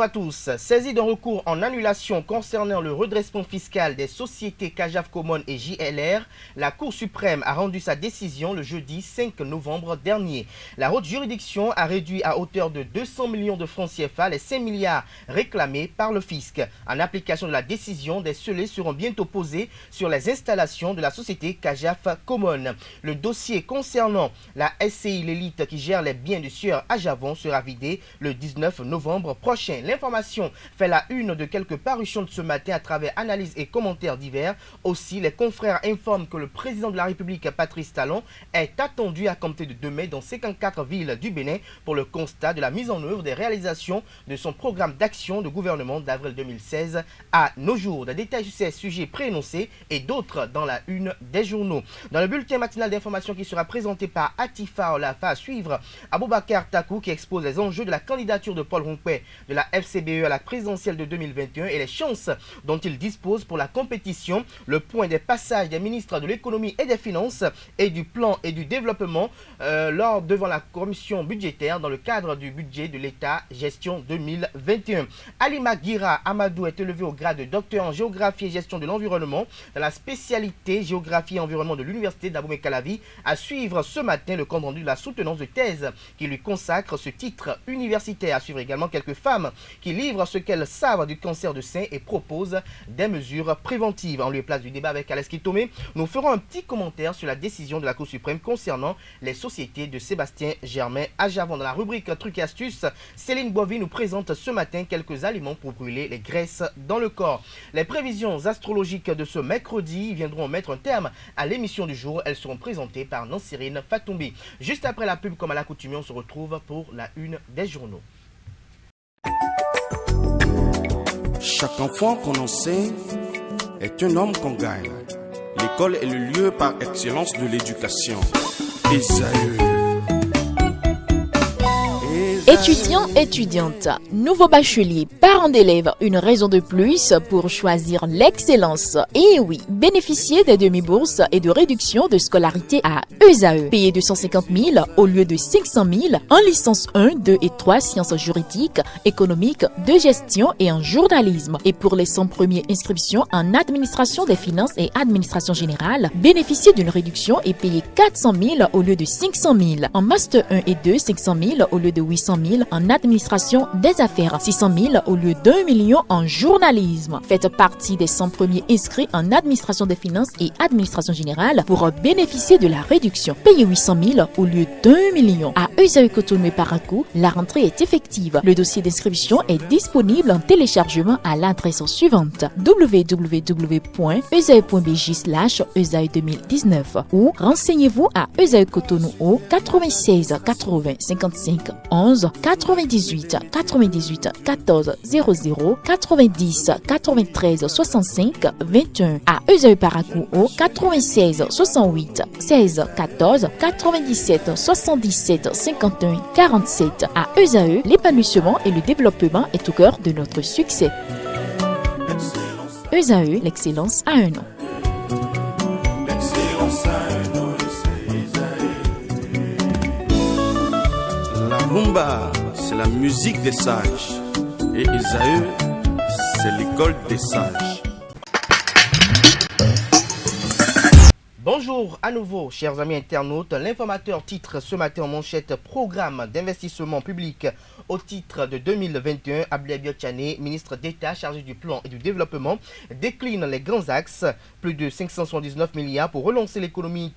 Bonjour à tous. Saisi d'un recours en annulation concernant le redressement fiscal des sociétés CAJAF Common et JLR, la Cour suprême a rendu sa décision le jeudi 5 novembre dernier. La haute juridiction a réduit à hauteur de 200 millions de francs CFA les 5 milliards réclamés par le fisc. En application de la décision, des scellés seront bientôt posés sur les installations de la société CAJAF Common. Le dossier concernant la SCI L'Élite qui gère les biens du sieur Ajavon sera vidé le 19 novembre prochain. L'information fait la une de quelques parutions de ce matin à travers analyses et commentaires divers. Aussi, les confrères informent que le président de la République, Patrice Talon, est attendu à compter de demain dans 54 villes du Bénin pour le constat de la mise en œuvre des réalisations de son programme d'action de gouvernement d'avril 2016 à nos jours. Des détails sur ces sujets préénoncés et d'autres dans la une des journaux. Dans le bulletin matinal d'information qui sera présenté par Atifa Olafa, à suivre Aboubakar Takou qui expose les enjeux de la candidature de Paul Rompouet de la FCBE à la présidentielle de 2021 et les chances dont il dispose pour la compétition. Le point des passages des ministres de l'économie et des finances et du plan et du développement devant la commission budgétaire dans le cadre du budget de l'État gestion 2021. Alima Gira Amadou est élevé au grade de docteur en géographie et gestion de l'environnement dans la spécialité géographie et environnement de l'université d'Abomey-Calavi. À suivre ce matin le compte rendu de la soutenance de thèse qui lui consacre ce titre universitaire. À suivre également quelques femmes qui livrent ce qu'elles savent du cancer de sein et proposent des mesures préventives. En lieu et place du débat avec Alex Kitomé, nous ferons un petit commentaire sur la décision de la Cour suprême concernant les sociétés de Sébastien Germain Ajavon. Dans la rubrique Trucs et astuces, Céline Boivy nous présente ce matin quelques aliments pour brûler les graisses dans le corps. Les prévisions astrologiques de ce mercredi viendront mettre un terme à l'émission du jour. Elles seront présentées par Nancirine Fatoumbi. Juste après la pub, comme à l'accoutumée, on se retrouve pour la une des journaux. Chaque enfant qu'on enseigne est un homme qu'on gagne. L'école est le lieu par excellence de l'éducation. Esaü. Étudiants, étudiantes, nouveaux bacheliers, parents d'élèves, une raison de plus pour choisir l'excellence. Et oui, bénéficier des demi-bourses et de réductions de scolarité à ESAE. Payer 250 000 au lieu de 500 000 en licence 1, 2 et 3 sciences juridiques, économiques, de gestion et en journalisme. Et pour les 100 premières inscriptions en administration des finances et administration générale, bénéficier d'une réduction et payer 400 000 au lieu de 500 000. En master 1 et 2, 500 000 au lieu de 800 000 en administration des affaires, 600 000 au lieu d'1 million en journalisme. Faites partie des 100 premiers inscrits en administration des finances et administration générale pour bénéficier de la réduction. Payez 800 000 au lieu d'1 million. À Esaü Cotonou et Parakou, la rentrée est effective. Le dossier d'inscription est disponible en téléchargement à l'adresse suivante www.esaü.bj/esaü 2019 ou renseignez-vous à Esaü Cotonou au 96 80 55 11 98 98 14 00 90 93 65 21 à Esaü Parakou au 96 68 16 14 97 77 51 47 à Esaü. L'épanouissement et le développement est au cœur de notre succès. Esaü, l'excellence a un nom. La rumba, c'est la musique des sages. Et Esaü, c'est l'école des sages. Bonjour à nouveau, chers amis internautes. L'informateur titre ce matin en manchette programme d'investissement public au titre de 2021. Abdoulaye Biotchane, ministre d'État chargé du plan et du développement, décline les grands axes. Plus de 579 milliards pour relancer l'économie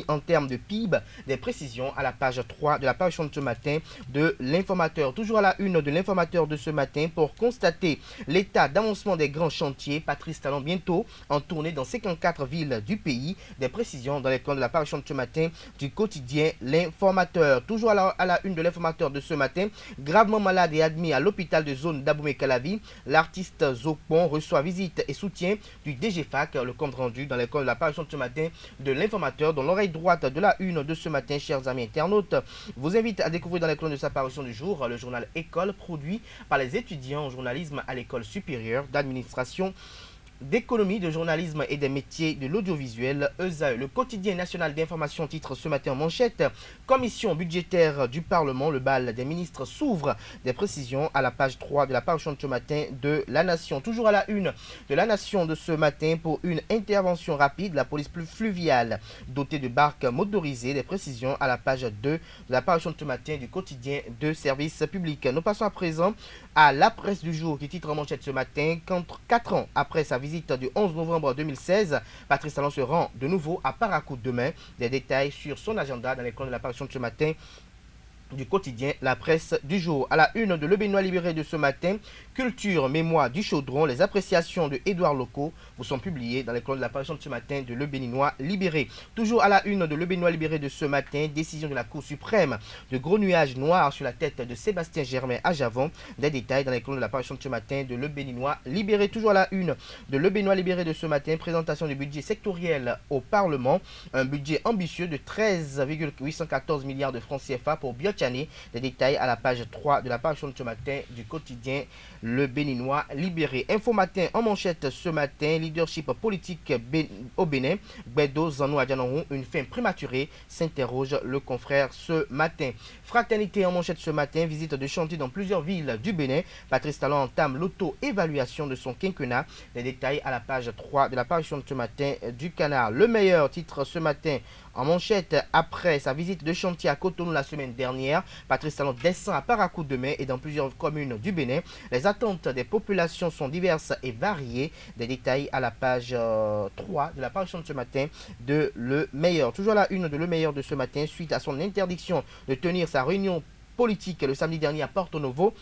en termes de PIB. Des précisions à la page 3 de la parution de ce matin de l'informateur. Toujours à la une de l'informateur de ce matin pour constater l'état d'avancement des grands chantiers. Patrice Talon bientôt en tournée dans 54 villes du pays. Des précisions dans les colonnes de la parution de ce matin du quotidien L'Informateur. Toujours à la une de l'Informateur de ce matin, gravement malade et admis à l'hôpital de zone d'Abomey-Calavi, l'artiste Zokpon reçoit visite et soutien du DGFAC. Le compte rendu dans les colonnes de la parution de ce matin de l'Informateur. Dans l'oreille droite de la une de ce matin, chers amis internautes, vous invite à découvrir dans les colonnes de sa parution du jour le journal École produit par les étudiants en journalisme à l'école supérieure d'administration d'économie, de journalisme et des métiers de l'audiovisuel, ESAE. Le quotidien national d'information titre ce matin en manchette: Commission budgétaire du Parlement, le bal des ministres s'ouvre. Des précisions à la page 3 de la parution de ce matin de La Nation. Toujours à la une de La Nation de ce matin, pour une intervention rapide, la police fluviale dotée de barques motorisées. Des précisions à la page 2 de la parution de ce matin du quotidien de service public. Nous passons à présent à la presse du jour qui titre en manchette ce matin: 4 ans après sa visite du 11 novembre 2016, Patrice Talon se rend de nouveau à Parakou demain. Des détails sur son agenda dans les colonnes de la parution de ce matin du quotidien La Presse du jour. À la une de Le Béninois Libéré de ce matin, culture, mémoire du chaudron, les appréciations de Édouard Locaux vous sont publiées dans les colonnes de la parution de ce matin de Le Béninois Libéré. Toujours à la une de Le Béninois Libéré de ce matin, décision de la Cour suprême, de gros nuages noirs sur la tête de Sébastien Germain à Javon. Des détails dans les colonnes de la parution de ce matin de Le Béninois Libéré. Toujours à la une de Le Béninois Libéré de ce matin, présentation du budget sectoriel au Parlement, un budget ambitieux de 13,814 milliards de francs CFA pour Biotchani. Des détails à la page 3 de la parution de ce matin du quotidien Le Béninois Libéré. Info Matin en manchette ce matin: leadership politique au Bénin, Gbedo Zanou Adjanourou, une fin prématurée, s'interroge le confrère ce matin. Fraternité en manchette ce matin, visite de chantier dans plusieurs villes du Bénin. Patrice Talon entame l'auto-évaluation de son quinquennat. Les détails à la page 3 de la parution de ce matin du Canard. Le meilleur titre ce matin en manchette: après sa visite de chantier à Cotonou la semaine dernière, Patrice Talon descend à Parakou demain et dans plusieurs communes du Bénin. Les attentes des populations sont diverses et variées. Des détails à la page 3 de la parution de ce matin de Le Meilleur. Toujours à la une de Le Meilleur de ce matin, suite à son interdiction de tenir sa réunion politique le samedi dernier à Porto Novo,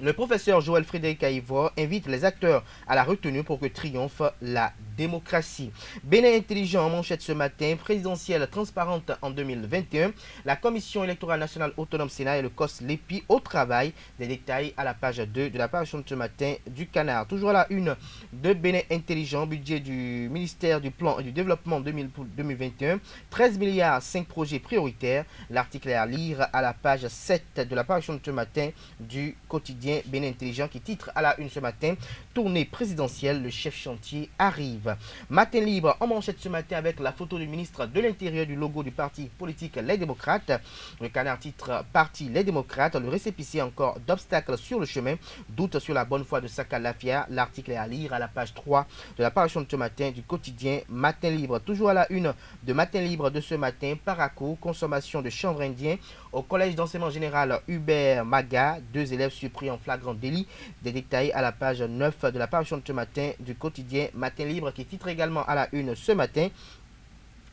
le professeur Joël Frédéric Aïvor invite les acteurs à la retenue pour que triomphe la démocratie. Bénin intelligent en manchette ce matin, présidentielle transparente en 2021. La Commission électorale nationale autonome Sénat et le COS l'EPI au travail. Des détails à la page 2 de la parution de ce matin du Canard. Toujours à la une de Bénin intelligent, budget du ministère du Plan et du Développement 2021. 13 milliards, 5 projets prioritaires. L'article est à lire à la page 7 de la parution de ce matin du quotidien Bénin intelligent qui titre à la une ce matin: tournée présidentielle, le chef chantier arrive. Matin libre en manchette ce matin avec la photo du ministre de l'Intérieur du logo du parti politique Les Démocrates. Le Canard titre Parti Les Démocrates, le récépissé encore d'obstacles sur le chemin, doute sur la bonne foi de Saka Lafia. L'article est à lire à la page 3 de la parution de ce matin du quotidien Matin libre. Toujours à la une de Matin libre de ce matin, Parakou, consommation de chanvre indien au collège d'enseignement général Hubert Maga, 2 élèves surpris en flagrant délit. Des détails à la page 9 de la parution de ce matin du quotidien Matin libre qui titre également à la une ce matin: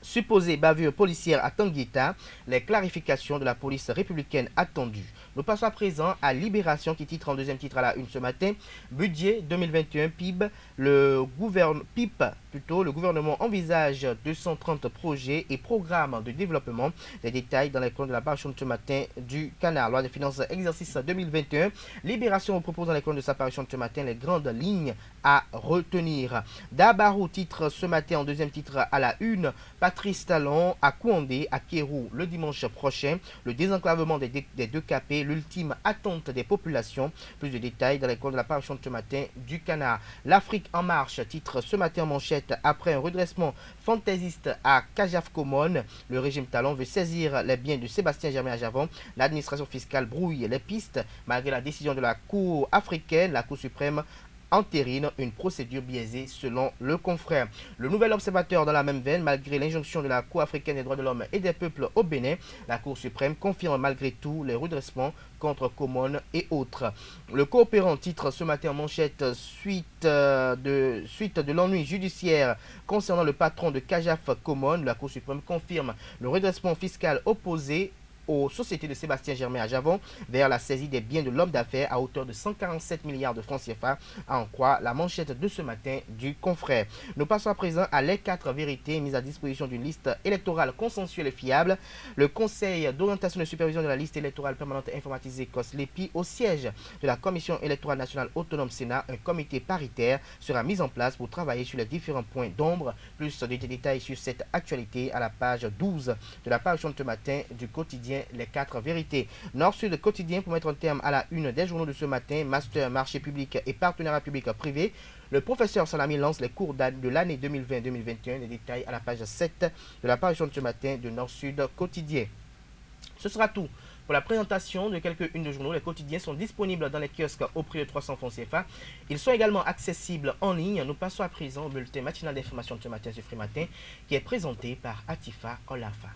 supposée bavure policière à Tanguita, les clarifications de la police républicaine attendues. Nous passons à présent à Libération qui titre en deuxième titre à la une ce matin: budget 2021 PIB, le gouvernement envisage 230 projets et programmes de développement. Les détails dans les colonnes de la parution de ce matin du Canard. Loi des finances exercice 2021. Libération vous propose dans les colonnes de sa parution de ce matin les grandes lignes à retenir. Dabarou titre ce matin en deuxième titre à la une: Patrice Talon à Kouandé, à Kérou le dimanche prochain. Le désenclavement des 2 KP, l'ultime attente des populations. Plus de détails dans les colonnes de la parution de ce matin du Canard. L'Afrique en marche titre ce matin en manchette: après un redressement fantaisiste à Kajaf Komon, le régime Talon veut saisir les biens de Sébastien Germain à Javon. L'administration fiscale brouille les pistes. Malgré la décision de la Cour africaine, la Cour suprême entérine une procédure biaisée selon le confrère. Le Nouvel Observateur dans la même veine: malgré l'injonction de la Cour africaine des droits de l'homme et des peuples au Bénin, la Cour suprême confirme malgré tout les redressements contre Komon et autres. Le Coopérant titre ce matin en manchette: suite de l'ennui judiciaire concernant le patron de Kajaf Komon, la Cour suprême confirme le redressement fiscal opposé aux sociétés de Sébastien Germain à Javon vers la saisie des biens de l'homme d'affaires à hauteur de 147 milliards de francs CFA, à en croire la manchette de ce matin du confrère. Nous passons à présent à les 4 vérités mises à disposition d'une liste électorale consensuelle et fiable. Le Conseil d'orientation et de supervision de la liste électorale permanente informatisée COS-LEPI au siège de la Commission électorale nationale autonome Sénat, un comité paritaire sera mis en place pour travailler sur les différents points d'ombre. Plus de détails sur cette actualité à la page 12 de la parution de ce matin du quotidien quotidien Les 4 vérités. Nord-Sud quotidien pour mettre un terme à la une des journaux de ce matin. Master, marché public et partenariat public-privé. Le professeur Salami lance les cours de l'année 2020-2021. Les détails à la page 7 de l'apparition de ce matin de Nord-Sud quotidien. Ce sera tout pour la présentation de quelques-unes de journaux. Les quotidiens sont disponibles dans les kiosques au prix de 300 francs CFA. Ils sont également accessibles en ligne. Nous passons à présent au bulletin matinal d'information de ce matin sur Free Matin qui est présenté par Atifa Olafa.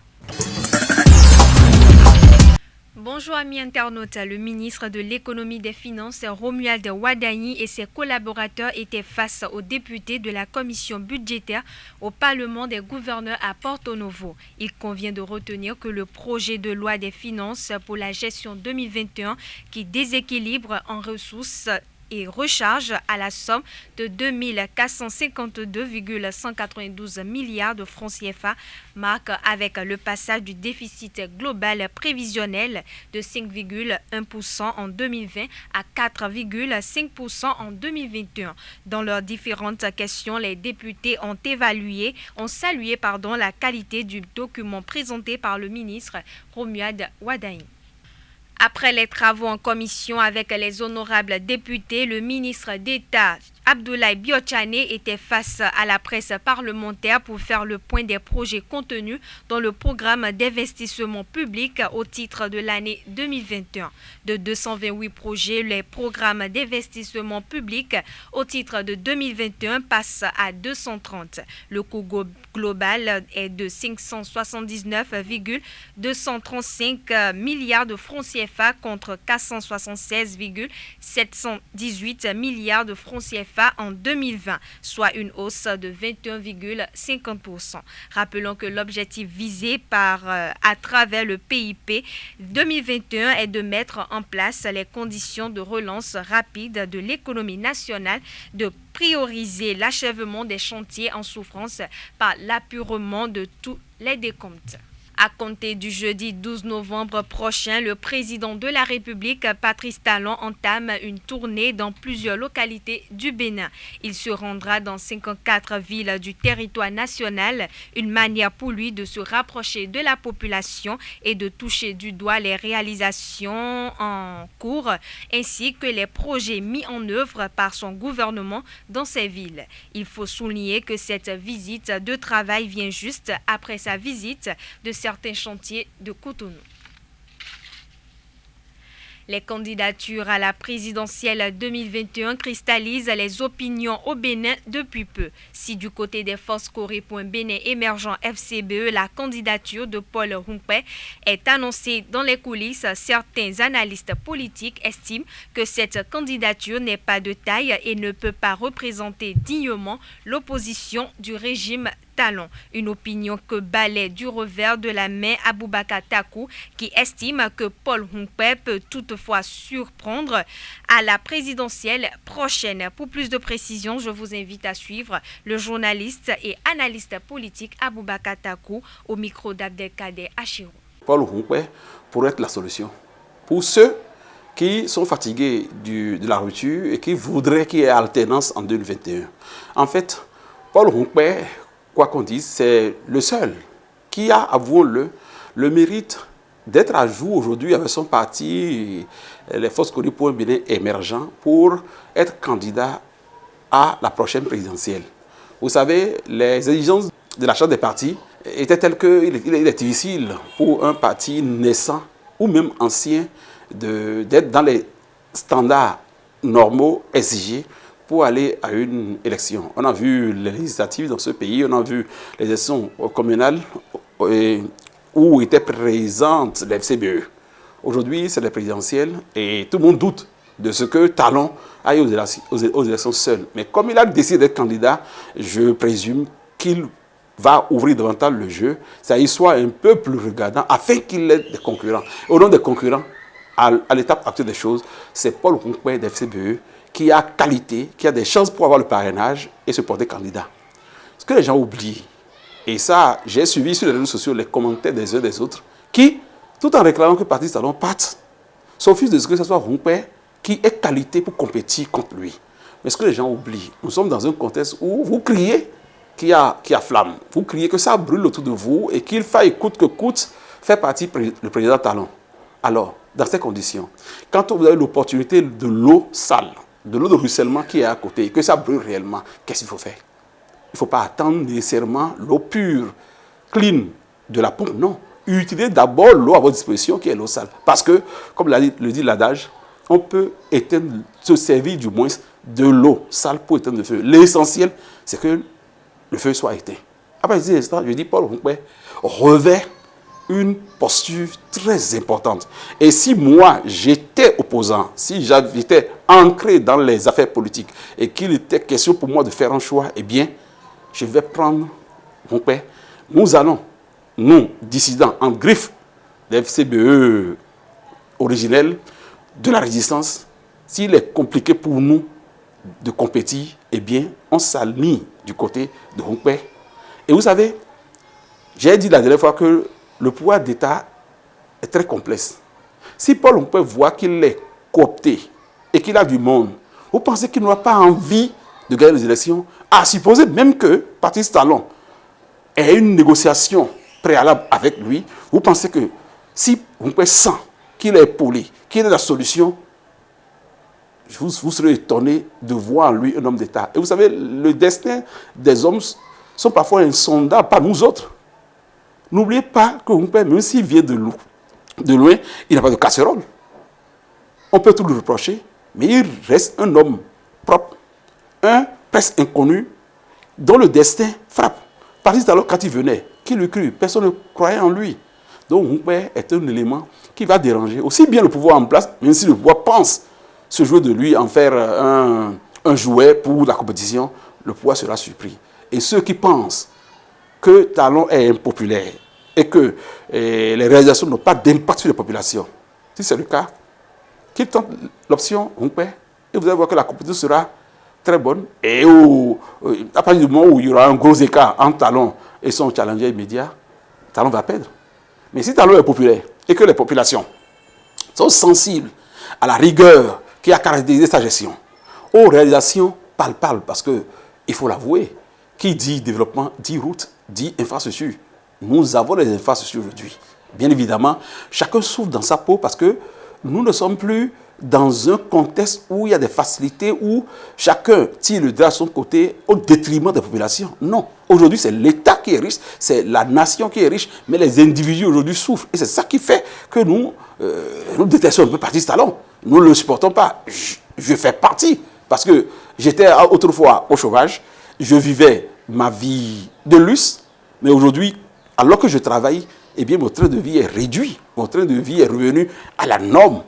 Bonjour amis internautes, le ministre de l'économie et des finances Romuald Wadani et ses collaborateurs étaient face aux députés de la commission budgétaire au Parlement des gouverneurs à Porto Novo. Il convient de retenir que le projet de loi des finances pour la gestion 2021 qui déséquilibre en ressources et recharge à la somme de 2 452,192 milliards de francs CFA marque avec le passage du déficit global prévisionnel de 5,1% en 2020 à 4,5% en 2021. Dans leurs différentes questions, les députés ont salué la qualité du document présenté par le ministre Romuald Wadani. Après les travaux en commission avec les honorables députés, le ministre d'État Abdoulaye Biotchane était face à la presse parlementaire pour faire le point des projets contenus dans le programme d'investissement public au titre de l'année 2021. De 228 projets, les programmes d'investissement public au titre de 2021 passent à 230. Le coût global est de 579,235 milliards de francs CFA contre 476,718 milliards de francs CFA en 2020, soit une hausse de 21,50%. Rappelons que l'objectif visé à travers le PIP 2021 est de mettre en place les conditions de relance rapide de l'économie nationale, de prioriser l'achèvement des chantiers en souffrance par l'apurement de tous les décomptes. À compter du jeudi 12 novembre prochain, le président de la République, Patrice Talon, entame une tournée dans plusieurs localités du Bénin. Il se rendra dans 54 villes du territoire national, une manière pour lui de se rapprocher de la population et de toucher du doigt les réalisations en cours ainsi que les projets mis en œuvre par son gouvernement dans ces villes. Il faut souligner que cette visite de travail vient juste après sa visite de certains chantiers de Cotonou. Les candidatures à la présidentielle 2021 cristallisent les opinions au Bénin depuis peu. Si du côté des forces Corée pour un Bénin émergent FCBE, la candidature de Paul Humpé est annoncée dans les coulisses, certains analystes politiques estiment que cette candidature n'est pas de taille et ne peut pas représenter dignement l'opposition du régime Talon. Une opinion que balaie du revers de la main Aboubakar Takou qui estime que Paul Humpé peut toutefois surprendre à la présidentielle prochaine. Pour plus de précisions, je vous invite à suivre le journaliste et analyste politique Aboubakar Takou au micro d'Abdelkader Achirou. Paul Humpé pourrait être la solution pour ceux qui sont fatigués de la rupture et qui voudraient qu'il y ait alternance en 2021. En fait, Paul Humpé, quoi qu'on dise, c'est le seul qui a, avouons-le, le mérite d'être à jour aujourd'hui avec son parti, les forces connues pour un Bénin émergent, pour être candidat à la prochaine présidentielle. Vous savez, les exigences de la charte des partis étaient telles qu'il est difficile pour un parti naissant ou même ancien d'être dans les standards normaux exigés pour aller à une élection. On a vu les législatives dans ce pays, on a vu les élections communales où étaient présentes les FCBE. Aujourd'hui, c'est les présidentielles et tout le monde doute de ce que Talon aille aux élections seul. Mais comme il a décidé d'être candidat, je présume qu'il va ouvrir davantage le jeu, ça y soit un peu plus regardant afin qu'il ait des concurrents. Au nom des concurrents, à l'étape actuelle des choses, c'est Paul Humpé des FCBE qui a qualité, qui a des chances pour avoir le parrainage et se porter candidat. Ce que les gens oublient, et ça, j'ai suivi sur les réseaux sociaux les commentaires des uns des autres, qui, tout en réclamant que Patrice Talon parte, s'offusent de ce que ce soit Humpé qui ait qualité pour compétir contre lui. Mais ce que les gens oublient, nous sommes dans un contexte où vous criez qu'il y a flamme, vous criez que ça brûle autour de vous et qu'il faille coûte que coûte fait partie le président Talon. Alors, dans ces conditions, quand vous avez l'opportunité de l'eau sale, de l'eau de ruissellement qui est à côté, et que ça brûle réellement, qu'est-ce qu'il faut faire? Il ne faut pas attendre nécessairement l'eau pure, clean de la pompe, non. Utilisez d'abord l'eau à votre disposition qui est l'eau sale. Parce que, comme le dit l'adage, on peut se servir du moins de l'eau sale pour éteindre le feu. L'essentiel, c'est que le feu soit éteint. Après, je dis Paul Hongbe revêt une posture très importante. Et si moi, j'étais opposant, si j'étais ancré dans les affaires politiques et qu'il était question pour moi de faire un choix, eh bien, je vais prendre mon père. Nous allons, nous, dissidents, en griffe des FCBE originels de la résistance, s'il est compliqué pour nous de compétir, eh bien, on s'aligne du côté de Hongbe. Et vous savez, j'ai dit la dernière fois que le pouvoir d'État est très complexe. Si Paul Hongbe voit qu'il est coopté et qu'il a du monde, vous pensez qu'il n'aura pas envie de gagner les élections? À supposer même que Patrice Talon ait une négociation préalable avec lui, vous pensez que si Hongbe sent qu'il est épaulé, qu'il est la solution, vous serez étonné de voir en lui un homme d'État. Et vous savez, le destin des hommes sont parfois insondables, pas nous autres. N'oubliez pas que Hongbe, même s'il vient de loin, il n'a pas de casserole. On peut tout lui reprocher, mais il reste un homme propre, un presque inconnu, dont le destin frappe. Patrice Talon, quand il venait, qui le crut? Personne ne croyait en lui. Donc Hongbe est un élément qui va déranger aussi bien le pouvoir en place, même si le pouvoir pense se jouer de lui, en faire un jouet pour la compétition, le pouvoir sera surpris. Et ceux qui pensent que Talon est impopulaire et que les réalisations n'ont pas d'impact sur les populations, si c'est le cas, qu'ils tentent l'option Hongbe, et vous allez voir que la compétition sera très bonne. Et à partir du moment où il y aura un gros écart entre Talon et son challenger immédiat, Talon va perdre. Mais si Talon est populaire et que les populations sont sensibles à la rigueur qui a caractérisé sa gestion, aux réalisations palpables, parce qu'il faut l'avouer, qui dit développement, dit route, dit infrastructure. Nous avons les infrastructures aujourd'hui. Bien évidemment, chacun souffre dans sa peau parce que nous ne sommes plus dans un contexte où il y a des facilités, où chacun tire le drap à son côté au détriment des populations. Non. Aujourd'hui, c'est l'État qui est riche, c'est la nation qui est riche, mais les individus aujourd'hui souffrent. Et c'est ça qui fait que nous détestons un peu Patrice Talon. Nous ne le supportons pas. Je fais partie, parce que j'étais autrefois au chômage, je vivais ma vie de luxe, mais aujourd'hui, alors que je travaille, eh bien, mon train de vie est réduit. Mon train de vie est revenu à la norme.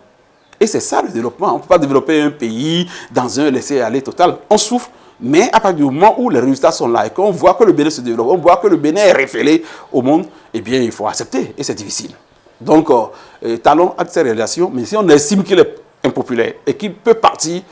Et c'est ça le développement. On ne peut pas développer un pays dans un laisser-aller total. On souffre, mais à partir du moment où les résultats sont là et qu'on voit que le Bénin se développe, on voit que le Bénin est révélé au monde, eh bien, il faut accepter. Et c'est difficile. Donc, Talon a de ses réalisations, mais si on estime qu'il est impopulaire et qu'il peut partir,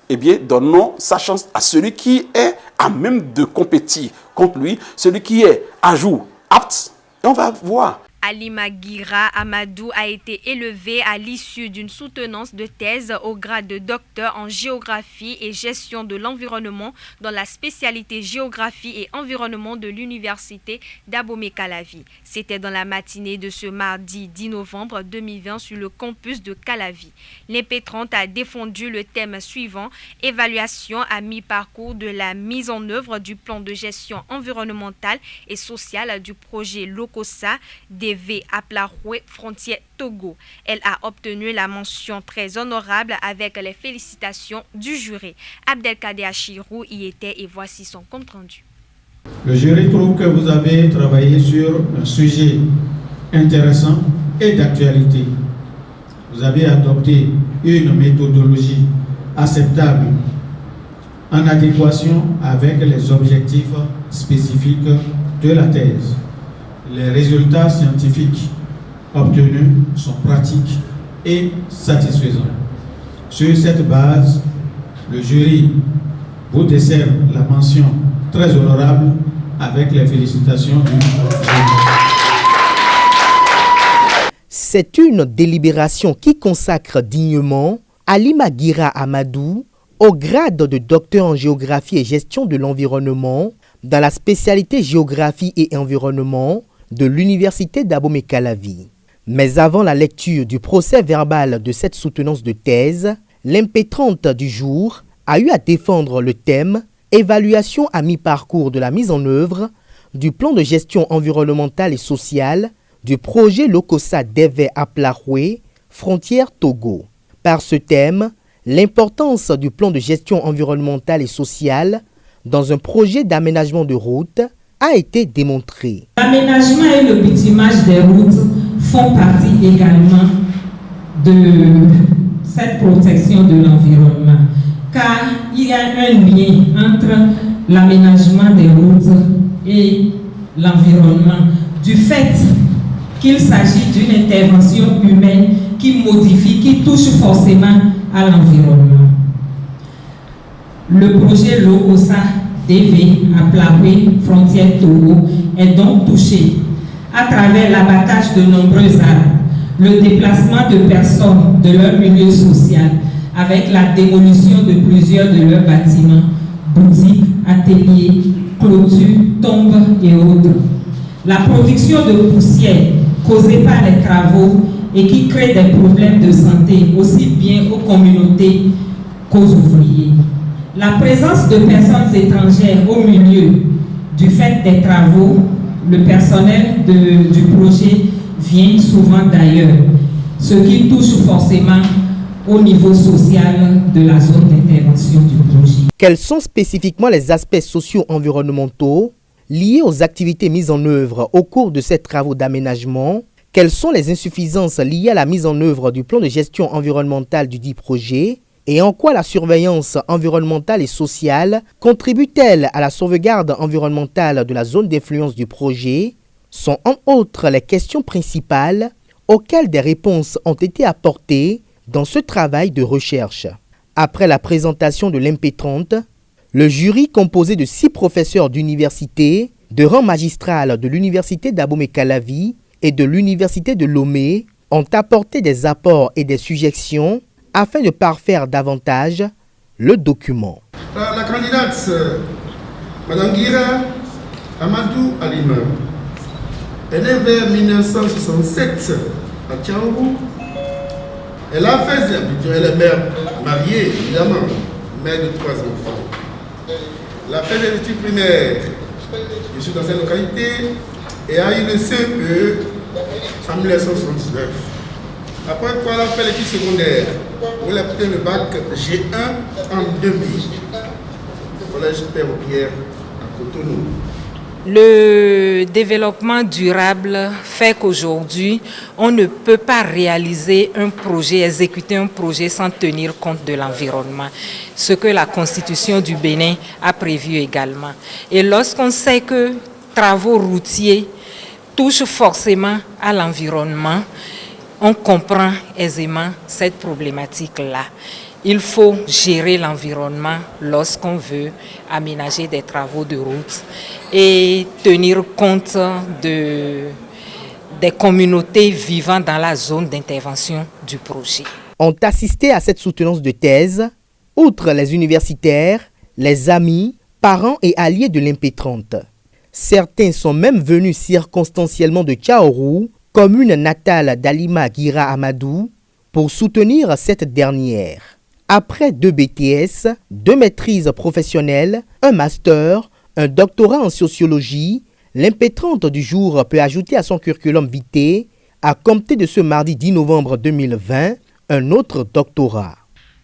eh bien, donnons sa chance à celui qui est à même de compétir contre lui, celui qui est à jour, apte, et on va voir. Alima Gira Amadou a été élevé à l'issue d'une soutenance de thèse au grade de docteur en géographie et gestion de l'environnement dans la spécialité géographie et environnement de l'université d'Abomey-Calavi. C'était dans la matinée de ce mardi 10 novembre 2020 sur le campus de Calavi. L'impétrante a défendu le thème suivant, évaluation à mi-parcours de la mise en œuvre du plan de gestion environnementale et sociale du projet Lokosa DV Aplaroué Frontière Togo. Elle a obtenu la mention très honorable avec les félicitations du jury. Abdelkader Achirou y était et voici son compte rendu. Le jury trouve que vous avez travaillé sur un sujet intéressant et d'actualité. Vous avez adopté une méthodologie acceptable en adéquation avec les objectifs spécifiques de la thèse. Les résultats scientifiques obtenus sont pratiques et satisfaisants. Sur cette base, le jury vous décerne la mention très honorable avec les félicitations du jury. C'est une délibération qui consacre dignement Alima Gira Amadou au grade de docteur en géographie et gestion de l'environnement dans la spécialité géographie et environnement de l'université d'Abomey-Calavi. Mais avant la lecture du procès verbal de cette soutenance de thèse, l'impétrante du jour a eu à défendre le thème « Évaluation à mi-parcours de la mise en œuvre du plan de gestion environnementale et sociale du projet Lokossa Deve Aplaroué, frontière Togo ». Par ce thème, l'importance du plan de gestion environnementale et sociale dans un projet d'aménagement de route a été démontrée. L'aménagement et le bitumage des routes font partie également de cette protection de l'environnement, car il y a un lien entre l'aménagement des routes et l'environnement, du fait qu'il s'agit d'une intervention humaine qui modifie, qui touche forcément à l'environnement. Le projet Lokossa Deve Aplaroué, frontière Togo, est donc touché à travers l'abattage de nombreux arbres, le déplacement de personnes de leur milieu social, avec la démolition de plusieurs de leurs bâtiments, boutiques, ateliers, clôtures, tombes et autres. La production de poussière causée par les travaux et qui crée des problèmes de santé aussi bien aux communautés qu'aux ouvriers. La présence de personnes étrangères au milieu du fait des travaux, le personnel du projet vient souvent d'ailleurs, ce qui touche forcément au niveau social de la zone d'intervention du projet. Quels sont spécifiquement les aspects socio-environnementaux liés aux activités mises en œuvre au cours de ces travaux d'aménagement? Quelles sont les insuffisances liées à la mise en œuvre du plan de gestion environnementale du dit projet? Et en quoi la surveillance environnementale et sociale contribue-t-elle à la sauvegarde environnementale de la zone d'influence du projet? Sont en outre les questions principales auxquelles des réponses ont été apportées dans ce travail de recherche. Après la présentation de l'impétrante, le jury composé de 6 professeurs d'université, de rang magistral de l'université d'Abomey-Calavi et de l'université de Lomé ont apporté des apports et des suggestions afin de parfaire davantage le document. La candidate, Mme Gira Amadou Alima, elle est née vers 1967 à Tiaourou. Elle a fait, elle est mère mariée, évidemment, mère de 3 enfants. Elle a fait des études primaires, je suis dans cette localité, et a eu le CE en 1979. Après quoi, elle a fait l'étude secondaire, où elle a obtenu le bac G1 en 2000, au collège Père Pierre à Cotonou. Le développement durable fait qu'aujourd'hui, on ne peut pas réaliser un projet, exécuter un projet sans tenir compte de l'environnement, ce que la Constitution du Bénin a prévu également. Et lorsqu'on sait que travaux routiers touchent forcément à l'environnement, on comprend aisément cette problématique-là. Il faut gérer l'environnement lorsqu'on veut aménager des travaux de route et tenir compte des communautés vivant dans la zone d'intervention du projet. Ont assisté à cette soutenance de thèse, outre les universitaires, les amis, parents et alliés de l'impétrante. Certains sont même venus circonstanciellement de Tiaourou, commune natale d'Alima Gira Amadou, pour soutenir cette dernière. Après 2 BTS, 2 maîtrises professionnelles, un master, un doctorat en sociologie, l'impétrante du jour peut ajouter à son curriculum vitae, à compter de ce mardi 10 novembre 2020, un autre doctorat.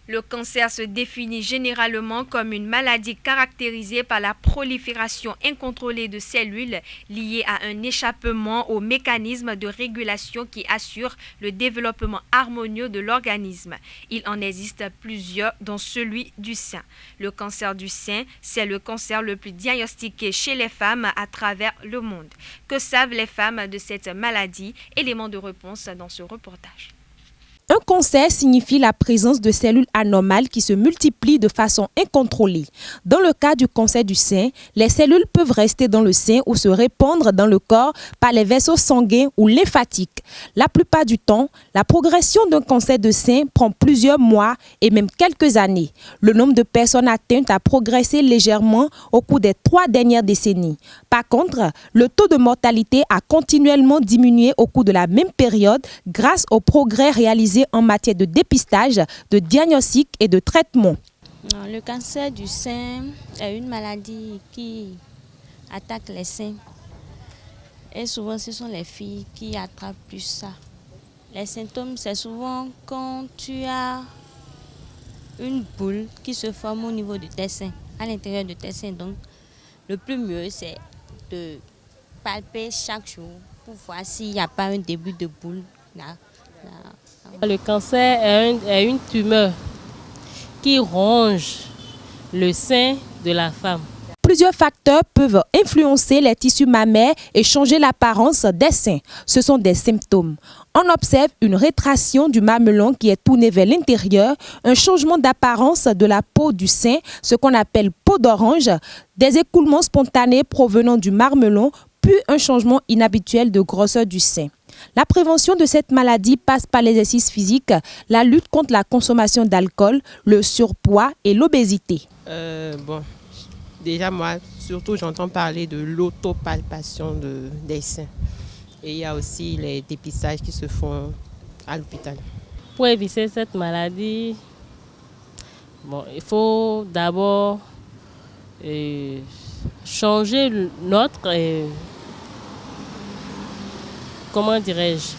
Le cancer se définit généralement comme une maladie caractérisée par la prolifération incontrôlée de cellules liées à un échappement au mécanisme de régulation qui assure le développement harmonieux de l'organisme. Il en existe plusieurs, dont celui du sein. Le cancer du sein, c'est le cancer le plus diagnostiqué chez les femmes à travers le monde. Que savent les femmes de cette maladie? Élément de réponse dans ce reportage. Un cancer signifie la présence de cellules anormales qui se multiplient de façon incontrôlée. Dans le cas du cancer du sein, les cellules peuvent rester dans le sein ou se répandre dans le corps par les vaisseaux sanguins ou lymphatiques. La plupart du temps, la progression d'un cancer de sein prend plusieurs mois et même quelques années. Le nombre de personnes atteintes a progressé légèrement au cours des 3 dernières décennies. Par contre, le taux de mortalité a continuellement diminué au cours de la même période grâce aux progrès réalisés en matière de dépistage, de diagnostic et de traitement. Le cancer du sein est une maladie qui attaque les seins. Et souvent, ce sont les filles qui attrapent plus ça. Les symptômes, c'est souvent quand tu as une boule qui se forme au niveau de tes seins, à l'intérieur de tes seins. Donc, le plus mieux, c'est de palper chaque jour pour voir s'il n'y a pas un début de boule là. Le cancer est une tumeur qui ronge le sein de la femme. Plusieurs facteurs peuvent influencer les tissus mammaires et changer l'apparence des seins. Ce sont des symptômes. On observe une rétraction du mamelon qui est tourné vers l'intérieur, un changement d'apparence de la peau du sein, ce qu'on appelle peau d'orange, des écoulements spontanés provenant du mamelon, puis un changement inhabituel de grosseur du sein. La prévention de cette maladie passe par l'exercice physique, la lutte contre la consommation d'alcool, le surpoids et l'obésité. Déjà moi, surtout j'entends parler de l'autopalpation des seins. Et il y a aussi les dépistages qui se font à l'hôpital. Pour éviter cette maladie, il faut d'abord changer notre... comment dirais-je,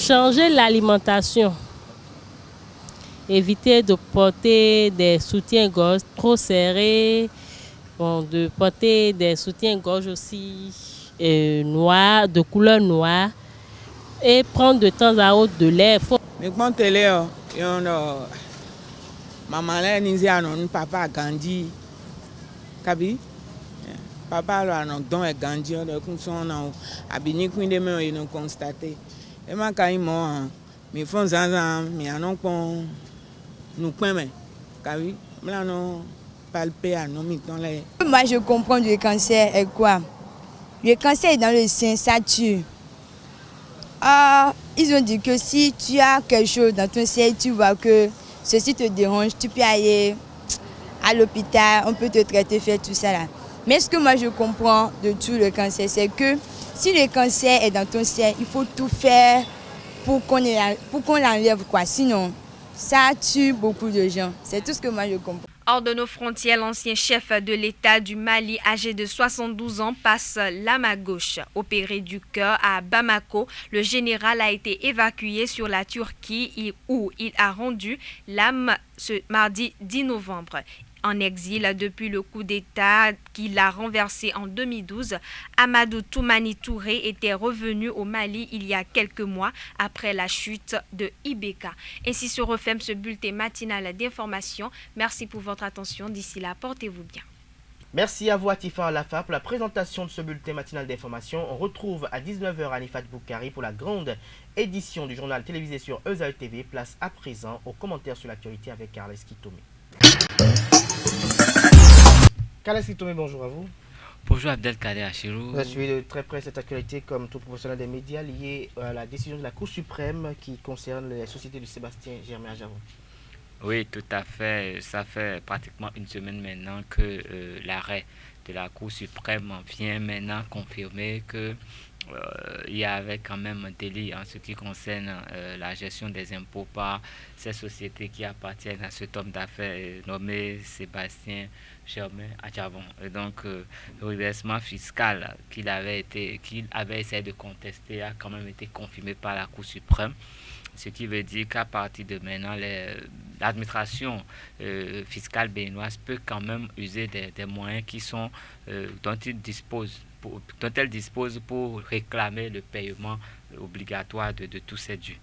changer l'alimentation, éviter de porter des soutiens-gorge trop serrés, de porter des soutiens-gorge aussi noirs, de couleur noire, et prendre de temps à autre de l'air. Mais quand tu es maman est papa Gandhi, Kabi. Papa là non don est Gandhi on son non abini kwinde me on constaté et ma kai mo mi fon zanzan mi anon pon nous point mais kawi là non palper à non mi dans les. Moi je comprends du cancer est quoi? Le cancer est dans le sein, ça tue. Ils ont dit que si tu as quelque chose dans ton sein, tu vois que ceci te dérange, tu peux aller à l'hôpital, on peut te traiter, faire tout ça là. Mais ce que moi je comprends de tout le cancer, c'est que si le cancer est dans ton sein, il faut tout faire pour qu'on l'enlève quoi. Sinon, ça tue beaucoup de gens. C'est tout ce que moi je comprends. Hors de nos frontières, l'ancien chef de l'État du Mali, âgé de 72 ans, passe l'âme à gauche. Opéré du cœur à Bamako, le général a été évacué sur la Turquie où il a rendu l'âme ce mardi 10 novembre. En exil depuis le coup d'État qu'il a renversé en 2012, Amadou Toumani Touré était revenu au Mali il y a quelques mois après la chute de Ibeka. Ainsi se referme ce bulletin matinal d'information. Merci pour votre attention. D'ici là, portez-vous bien. Merci à vous, Atifa Alafa, pour la présentation de ce bulletin matinal d'information. On retrouve à 19h Anifat Boukari pour la grande édition du journal télévisé sur Eusal TV. Place à présent aux commentaires sur l'actualité avec Carles Kitome. Carles Kitome, bonjour à vous. Bonjour Abdelkader Achirou. Vous avez suivi de très près cette actualité comme tout professionnel des médias liée à la décision de la Cour suprême qui concerne les sociétés de Sébastien Germain Javon. Oui, tout à fait. Ça fait pratiquement une semaine maintenant que l'arrêt de la Cour suprême vient maintenant confirmer que il y avait quand même un délit en ce qui concerne la gestion des impôts par ces sociétés qui appartiennent à cet homme d'affaires nommé Sébastien Germain Adjavon. Et donc le redressement fiscal qu'il avait essayé de contester a quand même été confirmé par la Cour suprême. Ce qui veut dire qu'à partir de maintenant, l'administration fiscale béninoise peut quand même user des moyens dont elle dispose pour réclamer le paiement obligatoire de tous ces dus.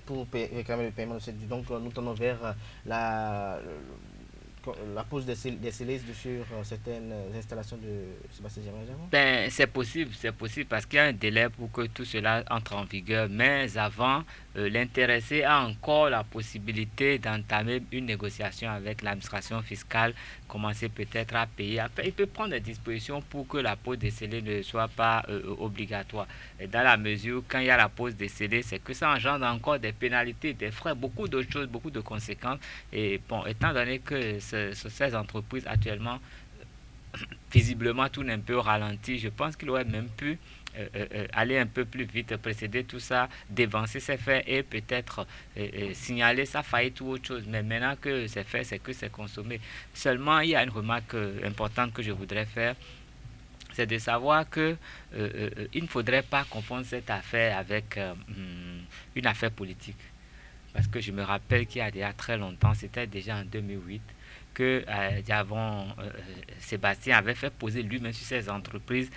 Pour réclamer le paiement de ces dus. Donc nous tendons vers la pose des scellés sur certaines installations de Sébastien Germain Javon? Ben, c'est possible parce qu'il y a un délai pour que tout cela entre en vigueur. Mais avant, l'intéressé a encore la possibilité d'entamer une négociation avec l'administration fiscale, commencer peut-être à payer. Après, il peut prendre des dispositions pour que la pose des scellés ne soit pas obligatoire. Et dans la mesure, quand il y a la pose des scellés, c'est que ça engendre encore des pénalités, des frais, beaucoup d'autres choses, beaucoup de conséquences. Et bon, étant donné que ces entreprises actuellement, visiblement, tout n'est un peu ralenti, je pense qu'il aurait même pu aller un peu plus vite, précéder tout ça, dévancer ses faits et peut-être signaler sa faillite ou autre chose. Mais maintenant que c'est fait, c'est que c'est consommé. Seulement, il y a une remarque importante que je voudrais faire, c'est de savoir que il ne faudrait pas confondre cette affaire avec une affaire politique. Parce que je me rappelle qu'il y a déjà très longtemps, c'était déjà en 2008, que Sébastien avait fait poser lui-même sur ses entreprises.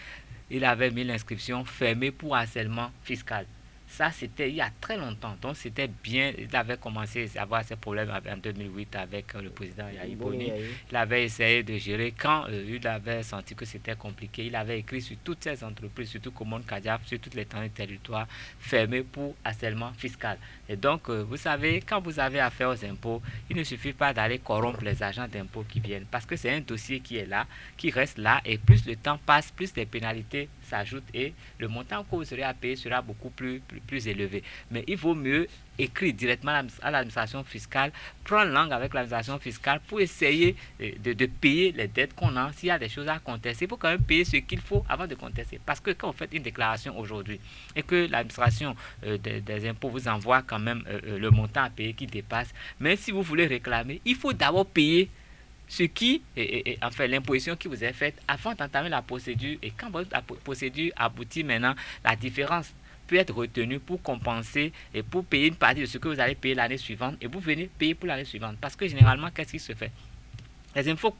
Il avait mis l'inscription fermée pour harcèlement fiscal. Ça, c'était il y a très longtemps. Donc, c'était bien. Il avait commencé à avoir ces problèmes en 2008 avec le président Yahi Boni. Il avait essayé de gérer. Quand il avait senti que c'était compliqué, il avait écrit sur toutes ces entreprises, surtout Common Kajaf, sur toutes les territoires fermés pour harcèlement fiscal. Et donc, vous savez, quand vous avez affaire aux impôts, il ne suffit pas d'aller corrompre les agents d'impôts qui viennent. Parce que c'est un dossier qui est là, qui reste là. Et plus le temps passe, plus les pénalités s'ajoutent. Et le montant que vous aurez à payer sera beaucoup plus élevé. Mais il vaut mieux écrire directement à l'administration fiscale, prendre langue avec l'administration fiscale pour essayer de payer les dettes qu'on a. S'il y a des choses à contester, il faut quand même payer ce qu'il faut avant de contester. Parce que quand vous faites une déclaration aujourd'hui et que l'administration des impôts vous envoie quand même le montant à payer qui dépasse, mais si vous voulez réclamer, il faut d'abord payer ce qui, enfin l'imposition qui vous est faite avant d'entamer la procédure. Et quand votre procédure aboutit maintenant, la différence peut être retenue pour compenser et pour payer une partie de ce que vous allez payer l'année suivante et vous venez payer pour l'année suivante. Parce que généralement, qu'est-ce qui se fait? Les impôts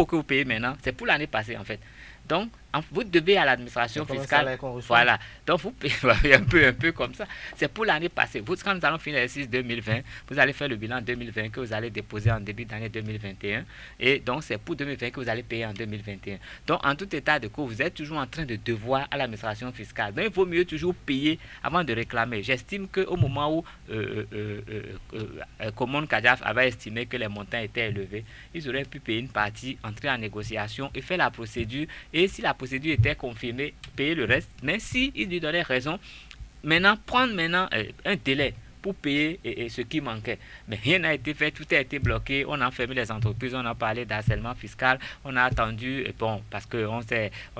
que vous payez maintenant, c'est pour l'année passée en fait. Donc, vous devez à l'administration fiscale. Voilà. Donc, vous payez un peu comme ça. C'est pour l'année passée. Quand nous allons finir l'exercice 2020, vous allez faire le bilan 2020 que vous allez déposer en début d'année 2021. Et donc, c'est pour 2020 que vous allez payer en 2021. Donc, en tout état de cause, vous êtes toujours en train de devoir à l'administration fiscale. Donc, il vaut mieux toujours payer avant de réclamer. J'estime qu'au moment où Common Kajaf avait estimé que les montants étaient élevés, ils auraient pu payer une partie, entrer en négociation et faire la procédure. Et si la procédure était confirmée, payer le reste. Mais si il lui donnait raison, prendre un délai pour payer ce qui manquait. Mais rien n'a été fait, tout a été bloqué. On a fermé les entreprises, on a parlé d'harcèlement fiscal, on a attendu, parce qu'on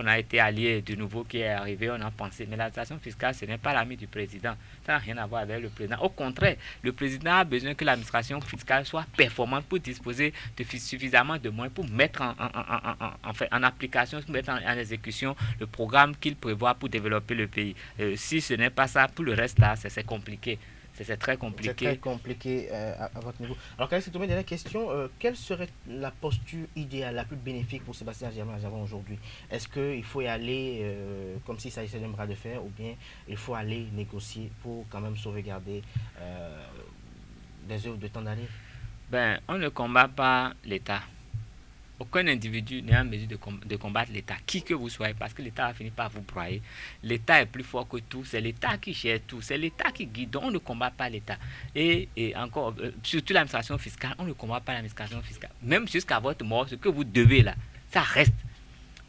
a été allié du nouveau qui est arrivé, on a pensé. Mais l'administration fiscale, ce n'est pas l'ami du président. Ça n'a rien à voir avec le président. Au contraire, le président a besoin que l'administration fiscale soit performante pour disposer de suffisamment de moyens pour mettre en application, pour mettre en exécution le programme qu'il prévoit pour développer le pays. Si ce n'est pas ça, pour le reste là, c'est compliqué. C'est très compliqué. C'est très compliqué à votre niveau. Alors, Khaled Setoumé, dernière question. Quelle serait la posture idéale, la plus bénéfique pour Sébastien Germain Javon aujourd'hui? Est-ce qu'il faut y aller comme s'il s'agissait d'un bras de fer ou bien il faut aller négocier pour quand même sauvegarder des œuvres de temps d'année? On ne combat pas l'État. Aucun individu n'est en mesure de combattre l'État, qui que vous soyez, parce que l'État va finir par vous broyer. L'État est plus fort que tout, c'est l'État qui gère tout, c'est l'État qui guide, donc on ne combat pas l'État. Et encore, surtout l'administration fiscale, on ne combat pas l'administration fiscale. Même jusqu'à votre mort, ce que vous devez là, ça reste.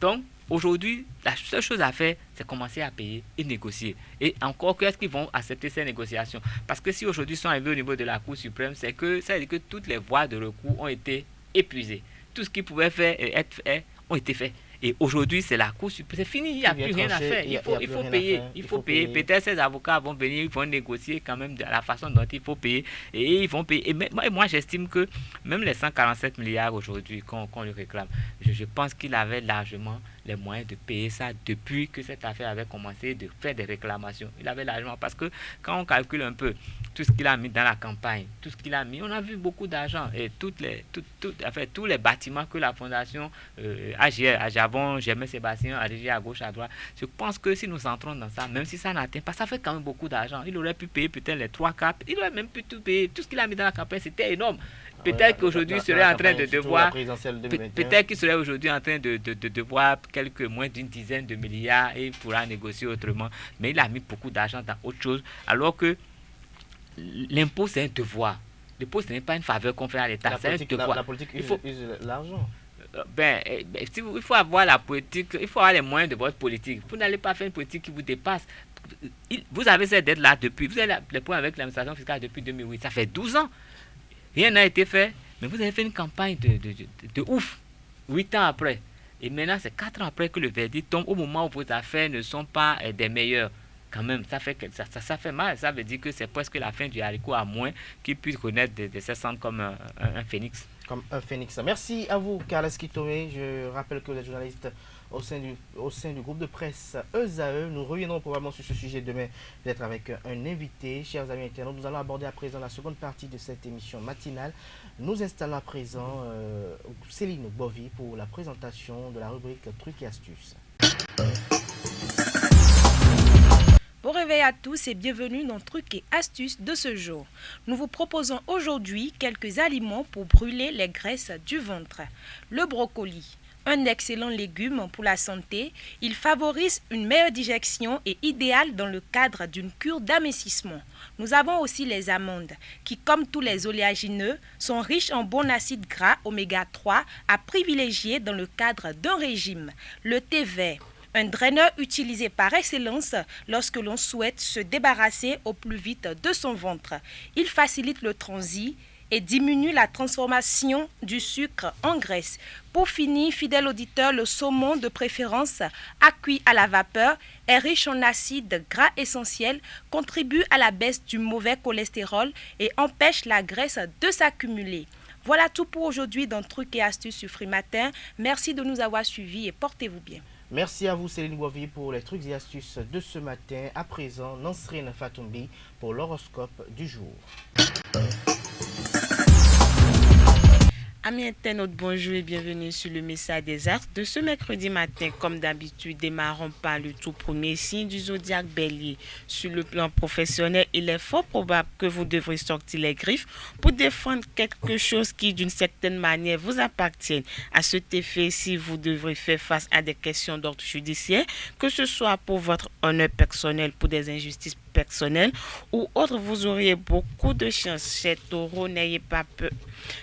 Donc, aujourd'hui, la seule chose à faire, c'est commencer à payer et négocier. Et encore, est-ce qu'ils vont accepter ces négociations? Parce que si aujourd'hui ils sont arrivés au niveau de la Cour suprême, ça veut dire que toutes les voies de recours ont été épuisées. Tout ce qui pouvait être fait ont été faits. Et aujourd'hui, c'est la Cour suprême. C'est fini, il n'y a plus rien à faire. Il faut payer. Il faut payer. Peut-être ces avocats vont venir, ils vont négocier quand même de la façon dont il faut payer. Et ils vont payer. Et moi, j'estime que même les 147 milliards aujourd'hui qu'on lui réclame, je pense qu'il avait largement les moyens de payer ça depuis que cette affaire avait commencé, de faire des réclamations. Il avait largement. Parce que quand on calcule un peu tout ce qu'il a mis dans la campagne, tout ce qu'il a mis, on a vu beaucoup d'argent. Et tous les bâtiments que la fondation à Javon, Germain Sébastien, a dirigé à gauche, à droite. Je pense que si nous entrons dans ça, même si ça n'atteint pas, ça fait quand même beaucoup d'argent. Il aurait pu payer peut-être les 3 quarts, il aurait même pu tout payer. Tout ce qu'il a mis dans la campagne, c'était énorme. Peut-être qu'aujourd'hui, serait en train de devoir. Peut-être qu'il serait aujourd'hui en train de devoir moins d'une dizaine de milliards et il pourra négocier autrement. Mais il a mis beaucoup d'argent dans autre chose. Alors que l'impôt, c'est un devoir. L'impôt, ce n'est pas une faveur qu'on fait à l'État. C'est un devoir. La politique use l'argent. Il faut avoir la politique, il faut avoir les moyens de votre politique. Vous n'allez pas faire une politique qui vous dépasse. Vous avez cette dette-là depuis. Vous avez les points avec l'administration fiscale depuis 2008. Ça fait 12 ans. Rien n'a été fait, mais vous avez fait une campagne de ouf, 8 ans après. Et maintenant, c'est 4 ans après que le verdict tombe, au moment où vos affaires ne sont pas des meilleures. Quand même, ça fait mal. Ça veut dire que c'est presque la fin du haricot, à moins qu'il puisse connaître des centres comme un phénix. Comme un phénix. Merci à vous, Carles Kitome. Je rappelle que vous êtes journaliste au sein du groupe de presse ESAE. Nous reviendrons probablement sur ce sujet demain, peut-être avec un invité. Chers amis internautes, nous allons aborder à présent la seconde partie de cette émission matinale. Nous installons à présent Céline Bovy pour la présentation de la rubrique Trucs et astuces. Bon réveil à tous et bienvenue dans Trucs et astuces de ce jour. Nous vous proposons aujourd'hui quelques aliments pour brûler les graisses du ventre. Le brocoli, un excellent légume pour la santé, il favorise une meilleure digestion et idéal dans le cadre d'une cure d'amincissement. Nous avons aussi les amandes qui, comme tous les oléagineux, sont riches en bons acides gras oméga 3 à privilégier dans le cadre d'un régime. Le thé vert, un draineur utilisé par excellence lorsque l'on souhaite se débarrasser au plus vite de son ventre. Il facilite le transit et diminue la transformation du sucre en graisse. Pour finir, fidèle auditeur, le saumon de préférence à cuit à la vapeur est riche en acides gras essentiels, contribue à la baisse du mauvais cholestérol et empêche la graisse de s'accumuler. Voilà tout pour aujourd'hui dans Trucs et astuces sur Free Matin. Merci de nous avoir suivis et portez-vous bien. Merci à vous Céline Bovy pour les trucs et astuces de ce matin. À présent, Nansrine Fatoumbi pour l'horoscope du jour. Amis internautes, bonjour et bienvenue sur le message des astres de ce mercredi matin. Comme d'habitude, démarrons par le tout premier signe du zodiaque Bélier. Sur le plan professionnel, il est fort probable que vous devrez sortir les griffes pour défendre quelque chose qui, d'une certaine manière, vous appartient. À cet effet, si vous devrez faire face à des questions d'ordre judiciaire, que ce soit pour votre honneur personnel, pour des injustices personnelles ou autres, vous auriez beaucoup de chance. Chers taureaux, n'ayez pas peur.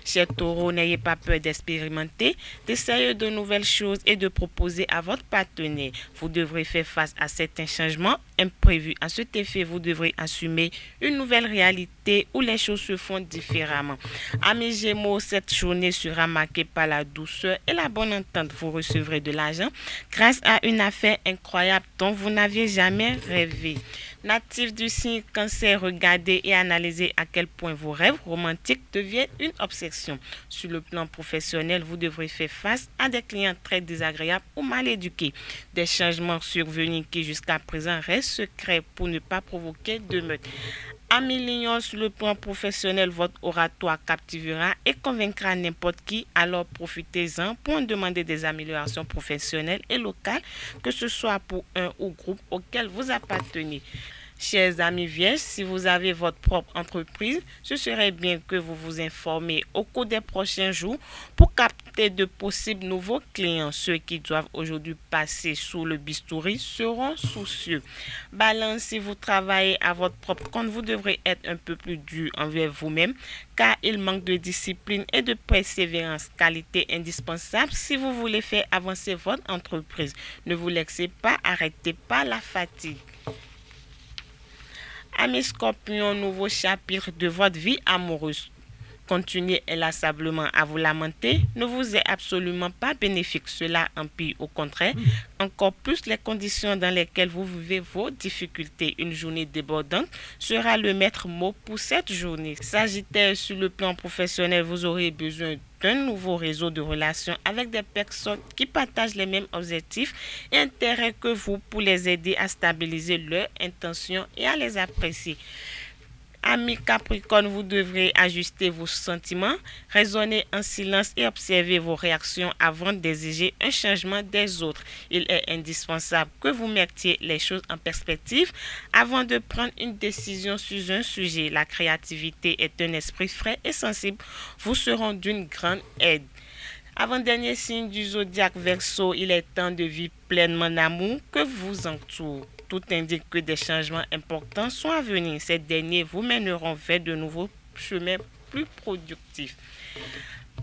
Chers taureaux, n'ayez pas peur d'expérimenter, d'essayer de nouvelles choses et de proposer à votre partenaire. Vous devrez faire face à certains changements imprévus. À cet effet, vous devrez assumer une nouvelle réalité où les choses se font différemment. Amis Gémeaux, cette journée sera marquée par la douceur et la bonne entente. Vous recevrez de l'argent grâce à une affaire incroyable dont vous n'aviez jamais rêvé. Natifs du signe Cancer, regardez et analysez à quel point vos rêves romantiques deviennent une obsession. Sur le plan professionnel, vous devrez faire face à des clients très désagréables ou mal éduqués. Des changements survenus qui jusqu'à présent restent secrets pour ne pas provoquer de meurtre. Amis Lions, sur le plan professionnel, votre oratoire captivera et convaincra n'importe qui, alors profitez-en pour en demander des améliorations professionnelles et locales, que ce soit pour un ou groupe auquel vous appartenez. Chers amis Vierges, si vous avez votre propre entreprise, ce serait bien que vous vous informez au cours des prochains jours pour capter de possibles nouveaux clients. Ceux qui doivent aujourd'hui passer sous le bistouri seront soucieux. Balance, si vous travaillez à votre propre compte, vous devrez être un peu plus dur envers vous-même car il manque de discipline et de persévérance, qualité indispensable si vous voulez faire avancer votre entreprise. Ne vous laissez pas arrêter par la fatigue. Amis Scorpions, nouveau chapitre de votre vie amoureuse. Continuez inlassablement à vous lamenter ne vous est absolument pas bénéfique. Cela empire au contraire encore plus les conditions dans lesquelles vous vivez vos difficultés. Une journée débordante sera le maître mot pour cette journée. Sagittaire, sur le plan professionnel, vous aurez besoin d'un nouveau réseau de relations avec des personnes qui partagent les mêmes objectifs et intérêts que vous pour les aider à stabiliser leurs intentions et à les apprécier. Amis Capricorne, vous devrez ajuster vos sentiments, raisonner en silence et observer vos réactions avant d'exiger un changement des autres. Il est indispensable que vous mettiez les choses en perspective avant de prendre une décision sur un sujet. La créativité est un esprit frais et sensible. Vous serez d'une grande aide. Avant-dernier signe du zodiaque Verseau, il est temps de vivre pleinement l'amour que vous entoure. Tout indique que des changements importants sont à venir. Ces derniers vous mèneront vers de nouveaux chemins plus productifs.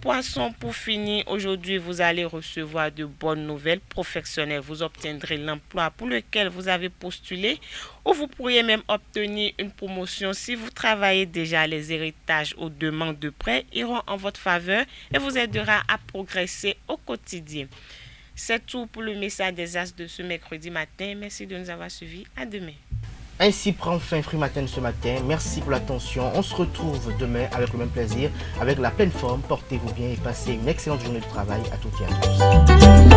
Poisson, pour finir, aujourd'hui, vous allez recevoir de bonnes nouvelles professionnelles. Vous obtiendrez l'emploi pour lequel vous avez postulé ou vous pourriez même obtenir une promotion si vous travaillez déjà. Les héritages ou demandes de prêts iront en votre faveur et vous aidera à progresser au quotidien. C'est tout pour le message des As de ce mercredi matin. Merci de nous avoir suivis. À demain. Ainsi prend fin Free Matin ce matin. Merci pour l'attention. On se retrouve demain avec le même plaisir, avec la pleine forme. Portez-vous bien et passez une excellente journée de travail à toutes et à tous.